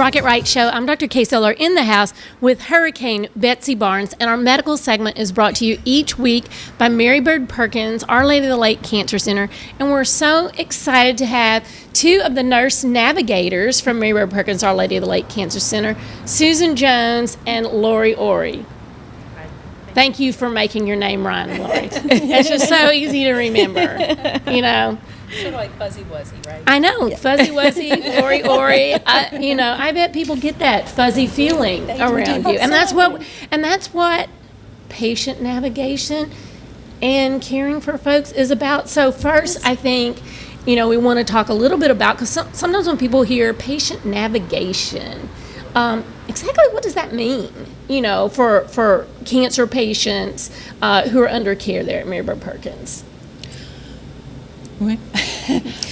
Rocket Right Show. I'm Dr. Kay Seller in the house with Hurricane Betsy Barnes, and our medical segment is brought to you each week by Mary Bird Perkins, Our Lady of the Lake Cancer Center, and we're so excited to have two of the nurse navigators from Mary Bird Perkins, Our Lady of the Lake Cancer Center, Susan Jones and Ory. Thank you for making your name rhyme, Lori. It's just so easy to remember, you know. Sort of like Fuzzy Wuzzy, right? I know, yeah. Fuzzy Wuzzy, Ory. I bet people get that fuzzy feeling around you, and that's what patient navigation and caring for folks is about. So first, I think, we want to talk a little bit about, because sometimes when people hear patient navigation, exactly what does that mean? For cancer patients who are under care there at Mary Bird Perkins.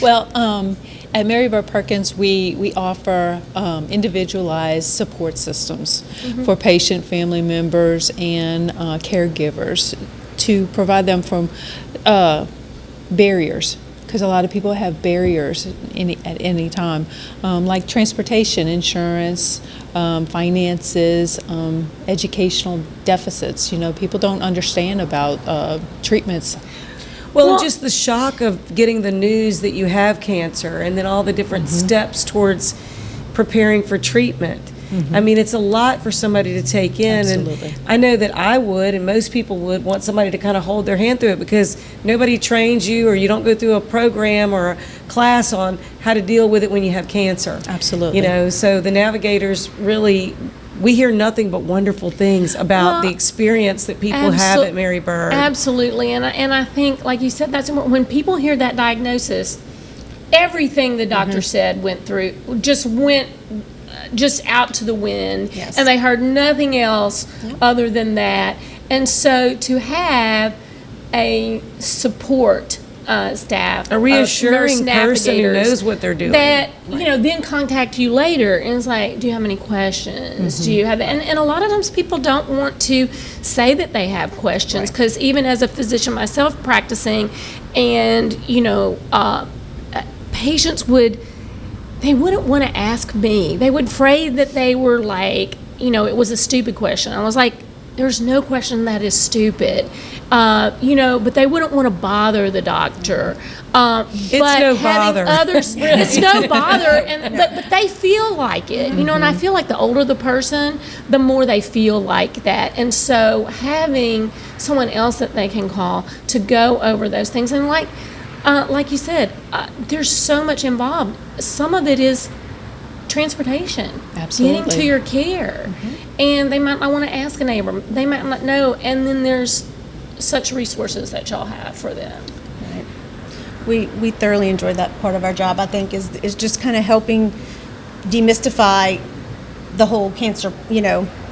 Well, at Mary Bird Perkins, we offer individualized support systems for patient, family members, and caregivers to provide them from barriers, because a lot of people have barriers at any time, like transportation, insurance, finances, educational deficits. People don't understand about treatments. Well, just the shock of getting the news that you have cancer, and then all the different steps towards preparing for treatment. I mean, it's a lot for somebody to take in. Absolutely. And I know that I would, and most people would, want somebody to kind of hold their hand through it, because nobody trains you, or you don't go through a program or a class on how to deal with it when you have cancer. Absolutely. So the navigators really, we hear nothing but wonderful things about the experience that people have at Mary Bird. Absolutely, and I think, like you said, that's when people hear that diagnosis, everything the doctor said went just out to the wind, and they heard nothing else other than that. And so to have a support staff, a reassuring person who navigators knows what they're doing, that then contact you later and is like, do you have any questions? Do you have, and a lot of times people don't want to say that they have questions, because even as a physician myself practicing, and patients wouldn't want to ask me. They would afraid that they were like, it was a stupid question. I was like, there's no question that is stupid. But they wouldn't want to bother the doctor. It's no bother. It's no bother, but they feel like it, and I feel like the older the person, the more they feel like that. And so having someone else that they can call to go over those things, and like you said, there's so much involved. Some of it is transportation, Absolutely. Getting to your care, and they might not want to ask a neighbor. They might not know, and then there's such resources that y'all have for them. Right. We thoroughly enjoyed that part of our job. I think is just kind of helping demystify the whole cancer,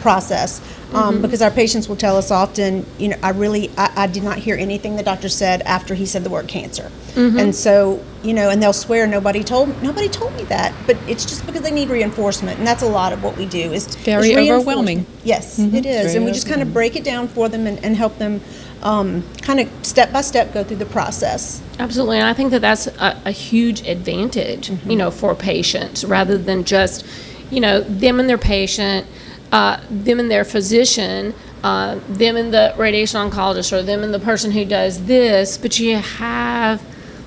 process. Because our patients will tell us often, I did not hear anything the doctor said after he said the word cancer. And so, and they'll swear nobody told me that, but it's just because they need reinforcement, and that's a lot of what we do. Is very overwhelming. Yes, it is, and we just kind of break it down for them and help them kind of step by step go through the process. Absolutely, and I think that's a huge advantage, for patients, rather than just, them and their patient, them and their physician, them and the radiation oncologist, or them and the person who does this, but you have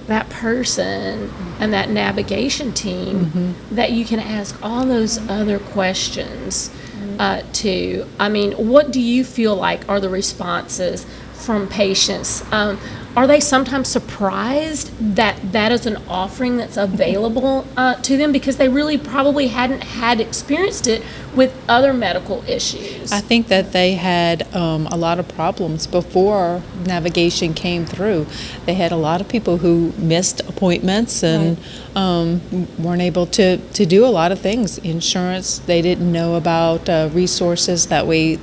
that person and that navigation team that you can ask all those other questions to. I mean, what do you feel like are the responses from patients? Are they sometimes surprised that that is an offering that's available to them, because they really probably hadn't experienced it with other medical issues? I think that they had a lot of problems before navigation came through. They had a lot of people who missed appointments and weren't able to do a lot of things. Insurance, they didn't know about resources that we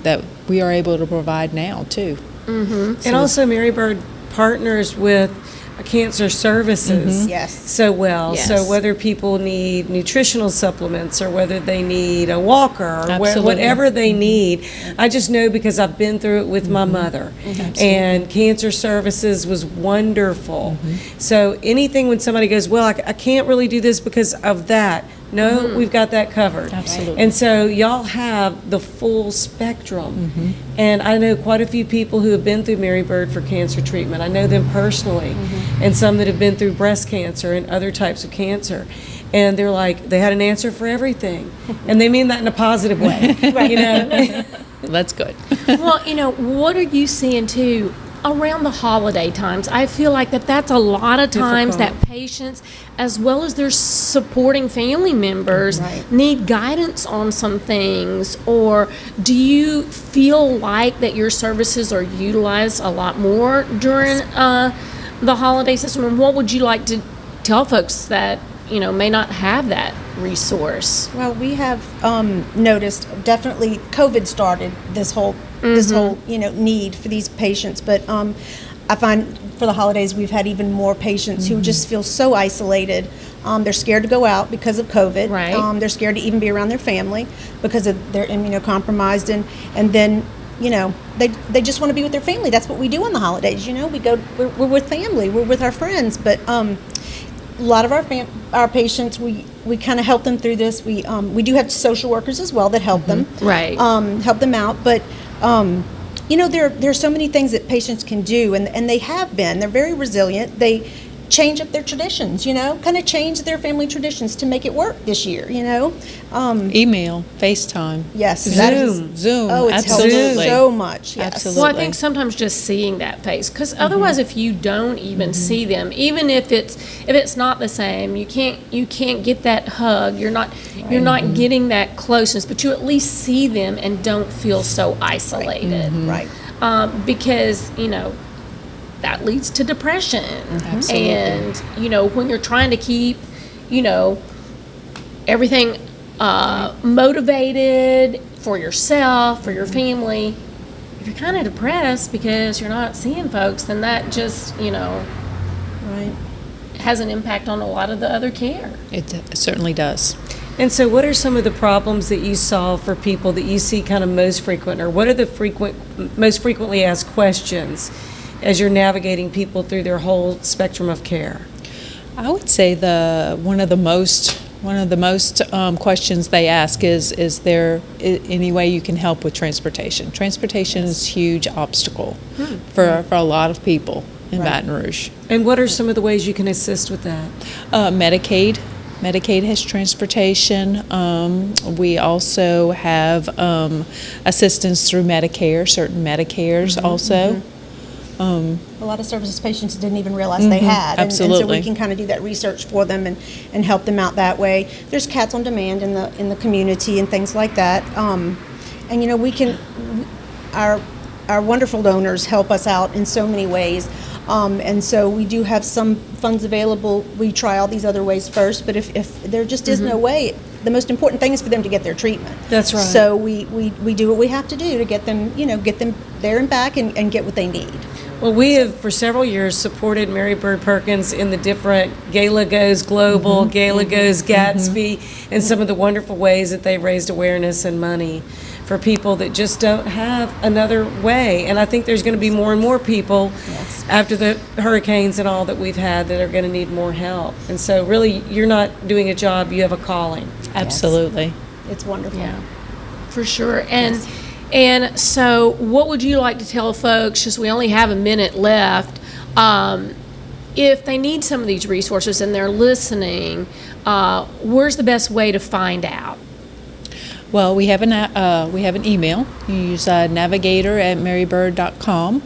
are able to provide now too. And also Mary Bird partners with cancer services so well. Yes. So whether people need nutritional supplements, or whether they need a walker, or whatever they need, I just know because I've been through it with my mother. And cancer services was wonderful. So anything when somebody goes, well, I can't really do this because of that, No, we've got that covered. Absolutely. And so y'all have the full spectrum. And I know quite a few people who have been through Mary Bird for cancer treatment. I know them personally, and some that have been through breast cancer and other types of cancer. And they're like, they had an answer for everything. And they mean that in a positive way. You know? That's good. Well, what are you seeing too around the holiday times? I feel like that's a lot of times Difficult. that patients, as well as their supporting family members, need guidance on some things. Or do you feel like that your services are utilized a lot more during the holiday system? And what would you like to tell folks that may not have that resource? Well, we have noticed definitely COVID started this whole need for these patients, but I find for the holidays we've had even more patients who just feel so isolated. They're scared to go out because of COVID. Right. They're scared to even be around their family because they're immunocompromised, and then they just want to be with their family. That's what we do on the holidays. We're with family, we're with our friends, but a lot of our patients, we kind of help them through this. We do have social workers as well that help them, Right. help them out. But there are so many things that patients can do, and they have been. They're very resilient. They change up their traditions, kind of change their family traditions to make it work this year, Email, FaceTime. Yes, Zoom. Oh, it's helped Absolutely. so much. Yes. Absolutely. Well, I think sometimes just seeing that face, because otherwise, if you don't even see them, even if it's not the same, you can't get that hug. You're not getting that closeness, but you at least see them and don't feel so isolated. Right. Because that leads to depression. Absolutely. And when you're trying to keep everything motivated for yourself, for your family, if you're kind of depressed because you're not seeing folks, then that just Right. has an impact on a lot of the other care. It certainly does. And so what are some of the problems that you solve for people that you see kind of most frequent, or what are the most frequently asked questions as you're navigating people through their whole spectrum of care? I would say one of the most questions they ask is there any way you can help with transportation? Transportation is a huge obstacle for a lot of people in Baton Rouge. And what are some of the ways you can assist with that? Medicaid. Medicaid has transportation. We also have assistance through Medicare, certain Medicares also. A lot of services patients didn't even realize they had. And so Absolutely. we can kind of do that research for them and help them out that way. There's Cats on Demand in the community and things like that. And we can, our wonderful donors help us out in so many ways. And so we do have some funds available. We try all these other ways first, but if there just is no way, the most important thing is for them to get their treatment. That's right. So we do what we have to do to get them there and back and get what they need. Well, we have for several years supported Mary Bird Perkins in the different Gala Goes Global, Gala Goes Gatsby, and some of the wonderful ways that they've raised awareness and money for people that just don't have another way. And I think there's going to be more and more people after the hurricanes and all that we've had that are going to need more help. And so really, you're not doing a job, you have a calling. Absolutely. It's wonderful. Yeah, for sure. And so what would you like to tell folks, just we only have a minute left, if they need some of these resources and they're listening, where's the best way to find out? Well, we have an email. You use navigator@marybird.com,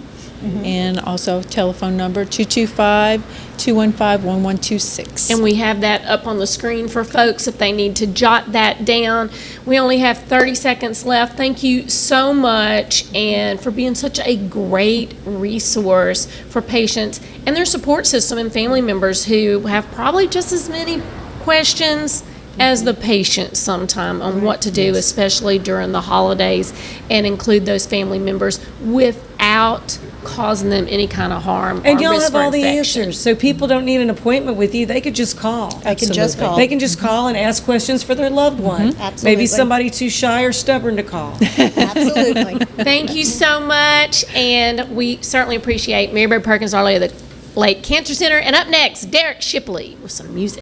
and also telephone number 225-215-1126. And we have that up on the screen for folks if they need to jot that down. We only have 30 seconds left. Thank you so much and for being such a great resource for patients and their support system and family members who have probably just as many questions as the patient sometime on what to do, especially during the holidays, and include those family members without causing them any kind of harm And or y'all risk have for all the infection. answers, so people don't need an appointment with you. They could just call. They can just call. They can just call and ask questions for their loved one. Absolutely. Maybe somebody too shy or stubborn to call. Absolutely. Thank you so much, and we certainly appreciate Mary Bird Perkins-OLOL, the Lake Cancer Center. And up next, Derek Shipley with some music.